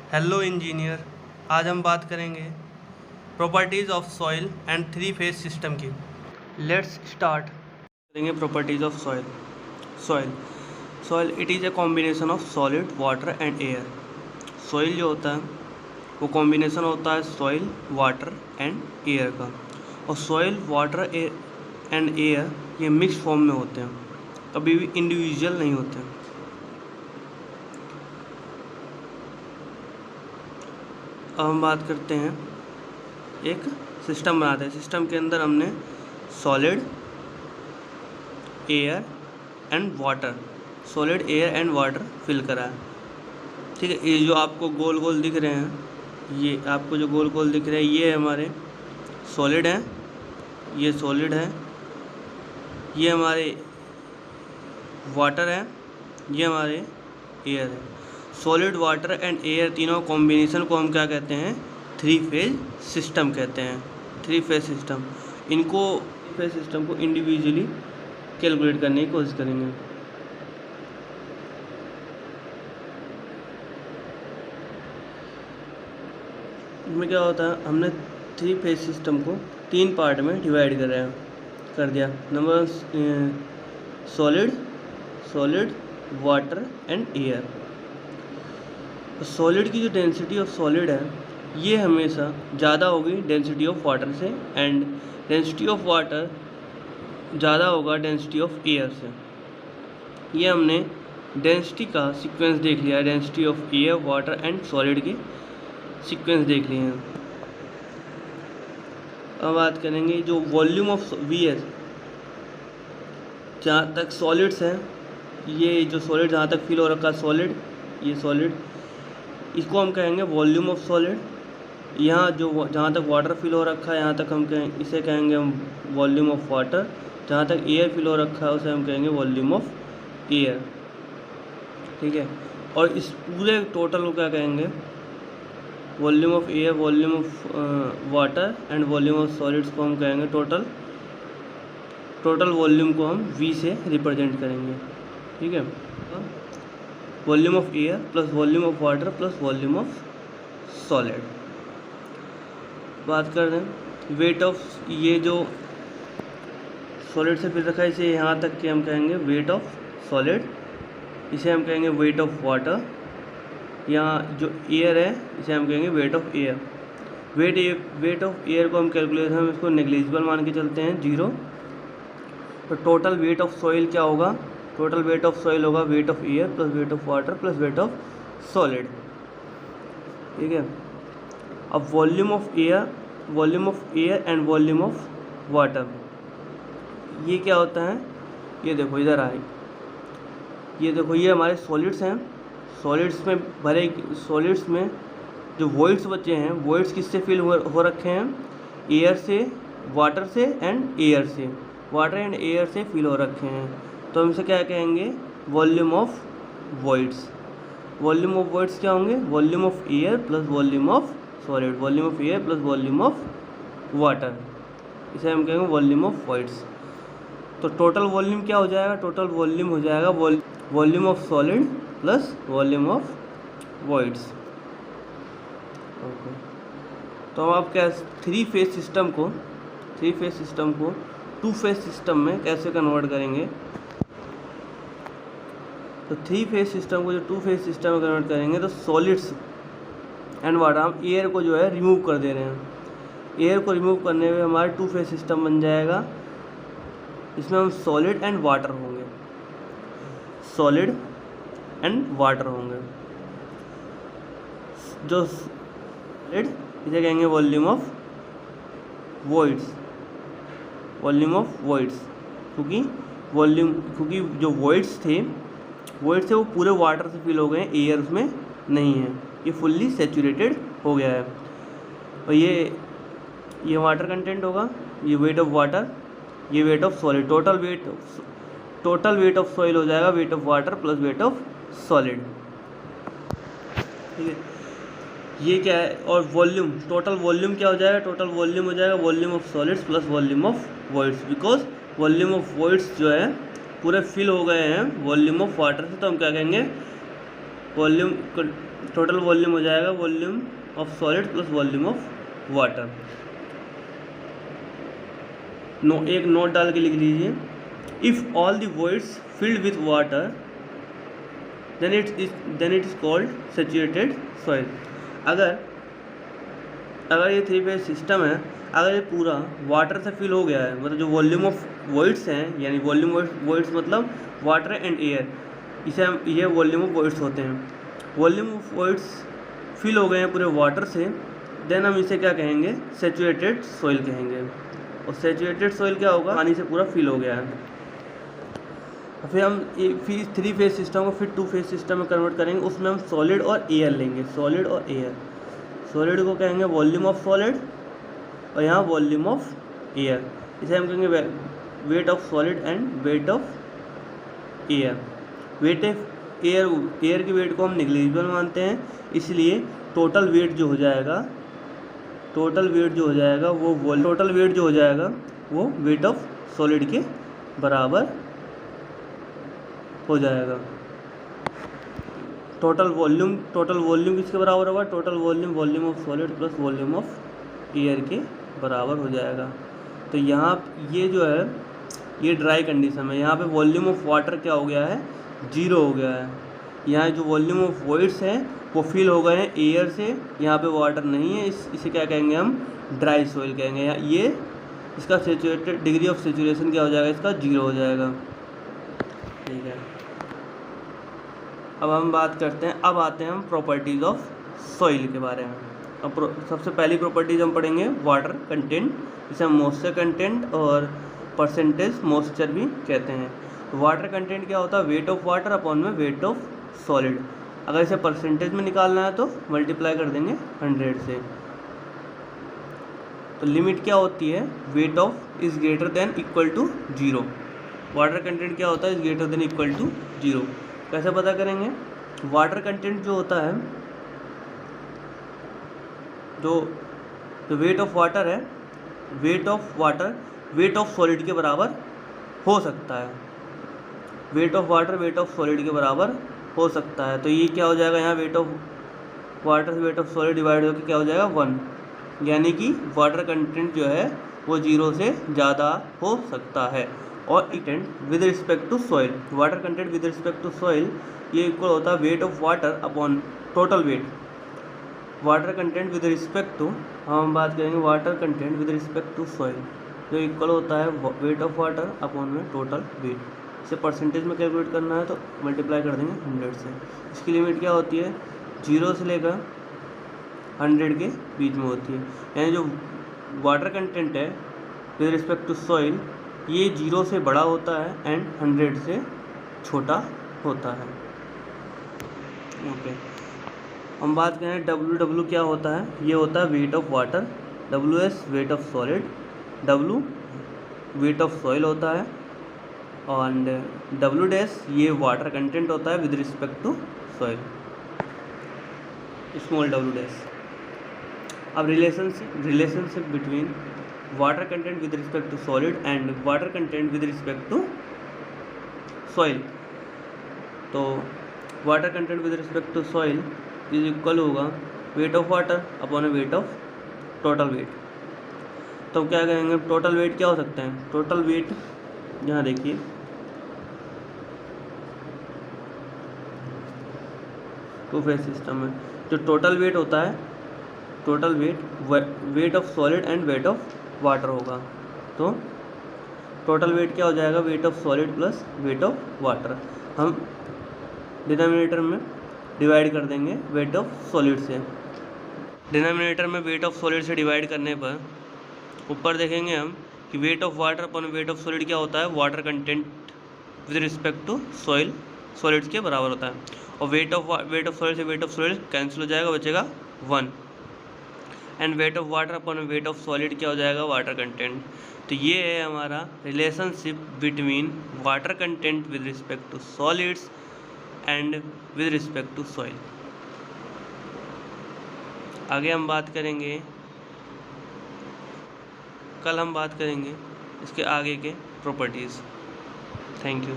Hello engineer. आज हम बात करेंगे properties of soil and three phase system की। लेट्स स्टार्ट करेंगे properties of soil. Soil soil it is a combination of solid water and air. Soil जो होता है वो कॉम्बिनेशन होता है सॉइल वाटर एंड एयर का, और सॉइल वाटर एंड एयर ये मिक्स फॉर्म में होते हैं, कभी भी इंडिविजुअल नहीं होते हैं। अब हम बात करते हैं, एक सिस्टम बनाते हैं। सिस्टम के अंदर हमने solid air and water fill करा है। ठीक है, ये जो आपको गोल गोल दिख रहे हैं, ये आपको जो गोल गोल दिख रहे हैं ये हमारे सॉलिड हैं, ये सॉलिड है, ये हमारे वाटर है, ये हमारे एयर है। सॉलिड वाटर एंड एयर तीनों कॉम्बिनेशन को हम क्या कहते हैं? थ्री फेज सिस्टम कहते हैं। थ्री फेज सिस्टम, इनको थ्री फेज सिस्टम को इंडिविजुअली कैलकुलेट करने की कोशिश करेंगे। इसमें क्या होता है, हमने थ्री फेज सिस्टम को तीन पार्ट में डिवाइड कर दिया। Number solid water and air. Solid की जो डेंसिटी ऑफ सॉलिड है ये हमेशा ज़्यादा होगी डेंसिटी ऑफ वाटर से, एंड डेंसिटी ऑफ वाटर ज़्यादा होगा डेंसिटी ऑफ एयर से। ये हमने डेंसिटी का सीक्वेंस देख लिया है, density of air water and solid के सीक्वेंस देख लिए हैं। अब बात करेंगे जो वॉल्यूम ऑफ वीएस, जहाँ तक सॉलिड्स हैं, ये जो सॉलिड जहाँ तक फिल हो रखा है सॉलिड, ये सॉलिड, इसको हम कहेंगे वॉल्यूम ऑफ सॉलिड। यहाँ जो जहाँ तक वाटर फिल हो रखा है यहाँ तक हम इसे कहेंगे हम वॉल्यूम ऑफ वाटर। जहाँ तक एयर फिल हो रखा है उसे हम कहेंगे वॉल्यूम ऑफ एयर। ठीक है, और इस पूरे टोटल को क्या कहेंगे? Volume of air, volume of water and volume of solids को हम कहेंगे टोटल वॉल्यूम को हम V से रिप्रेजेंट करेंगे। ठीक है, volume of air plus volume of water plus volume of solid. बात कर रहे हैं वेट ऑफ, ये जो सॉलिड से फिर रखा है इसे यहाँ तक के हम कहेंगे वेट ऑफ सॉलिड, इसे हम कहेंगे वेट ऑफ वाटर। यहाँ जो एयर है इसे हम कहेंगे weight of air. Weight of air को हम कैलकुलेशन हम इसको नेग्लिजिबल मान के चलते हैं, 0। तो टोटल वेट ऑफ सॉइल क्या होगा? टोटल वेट ऑफ सॉइल होगा weight of air plus weight of water plus weight of solid. ठीक है, अब volume of air and volume of water, ये क्या होता है? ये देखो इधर आए, ये देखो ये हमारे सॉलिड्स हैं। सॉलिड्स में जो वॉइड्स बचे हैं, वॉइड्स किससे फिल हो रखे हैं? एयर से, वाटर से एंड एयर से, वाटर एंड एयर से फिल हो रखे हैं। तो हम इसे क्या कहेंगे? Volume of voids. Volume of voids क्या होंगे? Volume of air plus volume of solid, volume of air plus volume of water, इसे हम कहेंगे वॉल्यूम ऑफ वॉइड्स। तो टोटल वॉल्यूम क्या हो जाएगा? टोटल वॉल्यूम हो जाएगा volume of solid plus volume of voids. Okay, तो हम आप क्या थ्री फेज सिस्टम को टू फेज सिस्टम में कैसे कन्वर्ट करेंगे? तो थ्री फेज सिस्टम को जो टू फेज सिस्टम में कन्वर्ट करेंगे तो सॉलिड्स एंड वाटर, हम एयर को जो है रिमूव कर दे रहे हैं। एयर को रिमूव करने में हमारा टू फेज सिस्टम बन जाएगा। इसमें हम सॉलिड एंड वाटर होंगे, जो सॉलिड इसे कहेंगे वॉल्यूम ऑफ वॉइड्स, क्योंकि जो वॉइड्स थे वो पूरे वाटर से फिल हो गए हैं, एयर उसमें नहीं है, ये फुल्ली सैचुरेटेड हो गया है। और ये वाटर कंटेंट होगा, ये वेट ऑफ वाटर, ये wait of solid. Total weight of soil हो जाएगा weight of water plus weight of solid. ठीक है, ये क्या है? और वॉल्यूम, टोटल वॉल्यूम क्या हो जाएगा? टोटल वॉल्यूम हो जाएगा volume of solids plus volume of voids, because volume of voids जो है पूरे फिल हो गए हैं वॉल्यूम ऑफ वाटर से, तो हम क्या कहेंगे? वॉल्यूम टोटल वॉल्यूम हो जाएगा volume of solid plus volume of water. एक नोट डाल के लिख लीजिए, if all the voids filled with water then it is called saturated soil. अगर ये 3 फेज सिस्टम है, अगर ये पूरा वाटर से फिल हो गया है, मतलब जो वॉल्यूम ऑफ वॉइड्स हैं, यानी वॉल्यूम वॉइड्स मतलब वाटर एंड एयर, इसे हम ये वॉल्यूम ऑफ वॉइड्स होते हैं। वॉल्यूम ऑफ वॉइड्स फिल हो गए हैं पूरे वाटर से, देन हम इसे क्या कहेंगे, सैचुरेटेड सॉइल कहेंगे। और सैचुरेटेड सॉइल क्या होगा, पानी से पूरा फिल हो गया है। फिर हम 3 फेज सिस्टम को फिर 2 फेज सिस्टम में कन्वर्ट करेंगे, उसमें हम सॉलिड और एयर लेंगे, सॉलिड और एयर। सॉलिड को कहेंगे वॉल्यूम ऑफ सॉलिड और यहाँ वॉल्यूम ऑफ एयर, इसे हम कहेंगे wait of solid and weight of air. Weight of air की वेट को हम निग्लिजिबल मानते हैं, इसलिए टोटल वेट जो हो जाएगा वो वेट ऑफ सॉलिड के बराबर हो जाएगा। टोटल वॉल्यूम किसके बराबर होगा, total volume of solid plus volume of air के बराबर हो जाएगा। तो यहाँ ये जो है ये ड्राई कंडीशन में, यहाँ पे वॉल्यूम ऑफ वाटर क्या हो गया है, 0 हो गया है। यहाँ जो वॉल्यूम ऑफ वॉइड्स हैं वो फिल हो गए हैं एयर से, यहाँ पे वाटर नहीं है, इसे क्या कहेंगे हम, ड्राई सॉइल कहेंगे। ये इसका सैचुरेटेड डिग्री ऑफ सैचुरेशन क्या हो जाएगा, इसका 0 हो जाएगा। ठीक है, अब हम बात करते हैं, अब आते हैं हम प्रॉपर्टीज़ ऑफ सॉइल के बारे में। अब सबसे पहली प्रॉपर्टीज़ हम पढ़ेंगे वाटर कंटेंट, जिसे हम मॉइस्चर कंटेंट और परसेंटेज मॉइस्चर भी कहते हैं। वाटर कंटेंट क्या होता है, वेट ऑफ वाटर अपॉन में वेट ऑफ सॉलिड। अगर इसे परसेंटेज में निकालना है तो मल्टीप्लाई कर देंगे 100 से। तो लिमिट क्या होती है, weight of is greater than equal to 0। Water content क्या होता है, is greater than equal to 0। कैसे पता करेंगे, वाटर कंटेंट जो होता है, जो वेट ऑफ वाटर है, वेट ऑफ सॉलिड के बराबर हो सकता है। Weight of water weight of solid के बराबर हो सकता है। तो ये क्या हो जाएगा, यहाँ वेट ऑफ वाटर से वेट ऑफ सॉलिड डिवाइड होकर क्या हो जाएगा 1, यानी कि वाटर कंटेंट जो है वो 0 से ज़्यादा हो सकता है। और content with respect to soil, water content with respect to soil ये इक्वल होता है weight of water upon total weight. Water content with respect to, हम बात करेंगे water content with respect to soil, जो इक्वल होता है वेट ऑफ वाटर अपॉन में टोटल वेट। इसे परसेंटेज में कैलकुलेट करना है तो मल्टीप्लाई कर देंगे 100 से। इसकी लिमिट क्या होती है, 0 से लेकर 100 के बीच में होती है। यानी जो वाटर कंटेंट है विद रिस्पेक्ट टू सॉइल ये 0 से बड़ा होता है एंड 100 से छोटा होता है। ओके, हम बात करें W क्या होता है, ये होता है weight of water, WS weight of solid, W weight of soil होता है, और W' ये वाटर कंटेंट होता है with respect to soil, small W'। अब relationship between water content with respect to solid and water content with respect to soil. तो water content with respect to soil is equal होगा weight of water upon weight of total weight. तो क्या कहेंगे, total weight क्या हो सकता है, total wait यहाँ देखिए, टू फेज सिस्टम में जो टोटल वेट होता है, total weight of solid and weight of water होगा। तो टोटल वेट क्या हो जाएगा, weight of solid plus weight of water. हम डिनोमिनेटर में डिवाइड कर देंगे वेट ऑफ सॉलिड से। डिनोमिनेटर में वेट ऑफ सॉलिड से डिवाइड करने पर ऊपर देखेंगे हम कि weight of water upon weight of solid क्या होता है, water content with respect to soil solids के बराबर होता है। और वेट ऑफ सॉलिड से वेट ऑफ सॉलिड कैंसिल हो जाएगा, बचेगा 1। And weight of water upon weight of solid क्या हो जाएगा, वाटर कंटेंट। तो ये है हमारा relationship between water content with respect to solids and with respect to soil. आगे हम बात करेंगे, कल हम बात करेंगे इसके आगे के प्रॉपर्टीज़। Thank you.